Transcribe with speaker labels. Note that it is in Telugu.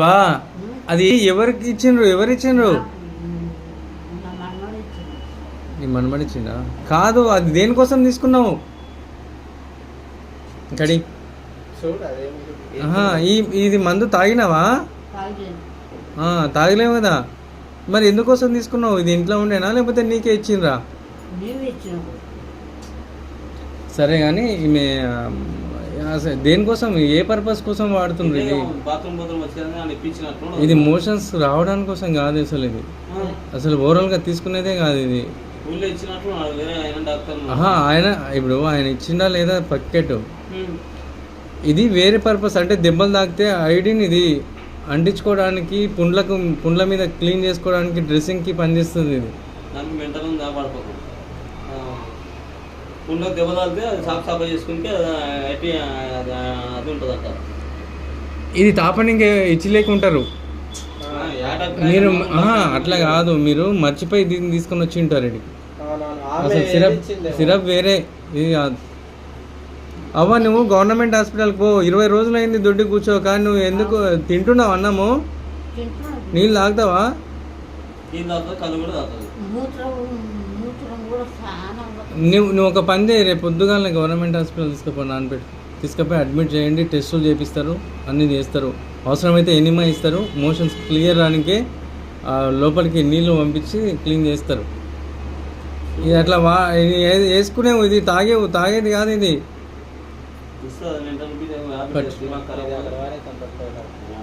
Speaker 1: వా అది ఎవరికి ఇచ్చిండ్రు? నీ మనమడి ఇచ్చిండా? కాదు, అది దేనికోసం తీసుకున్నావు? కడి ఇది మందు తాగినావా? తాగలేవు కదా, మరి ఎందుకోసం తీసుకున్నావు? ఇది ఇంట్లో ఉండేనా లేకపోతే నీకే ఇచ్చిండ్రా? సరే కానీ ఈమె దేనికోసం, ఏ పర్పస్ కోసం వాడుతుండ్రు ఇది? ఇది మోషన్స్ రావడానికి కోసం కాదు అసలు, ఇది అసలు ఓవరాల్గా తీసుకునేదే కాదు ఇది. ఆయన ఇప్పుడు ఆయన ఇచ్చిండా లేదా పక్కెట్, ఇది వేరే పర్పస్. అంటే దెబ్బలు తాకితే ఐడిన్ ఇది అంటించుకోవడానికి, పుండ్ల మీద క్లీన్ చేసుకోవడానికి, డ్రెస్సింగ్కి పనిచేస్తుంది ఇది.
Speaker 2: దెబ్బ తాగితే అది సాఫ్ చేసుకుంటే అది ఉంటుంది అంట.
Speaker 1: ఇది తాపనికి ఇచ్చి లేకుంటారు మీరు. అట్లా కాదు, మీరు మర్చిపోయి దీన్ని తీసుకొని వచ్చి ఉంటారు. ఇది అసలు సిరప్ వేరే, ఇది కాదు. అవ్వ నువ్వు గవర్నమెంట్ హాస్పిటల్కి పో, 20 రోజులు అయింది దొడ్డి కూర్చో. కానీ నువ్వు ఎందుకు తింటున్నావు? అన్నము నీళ్ళు తాగుతావా? నువ్వు ఒక పని చేయి, రేపు పొద్దుగాలని గవర్నమెంట్ హాస్పిటల్ తీసుకుపోయి అడ్మిట్ చేయండి. టెస్టులు చేపిస్తారు, అన్నీ చేస్తారు. అవసరమైతే ఎనిమా ఇస్తారు. మోషన్స్ క్లియర్ రానికే లోపలికి నీళ్ళు పంపించి క్లీన్ చేస్తారు. ఇది అట్లా వేసుకునేవు, ఇది తాగేది కాదు ఇది.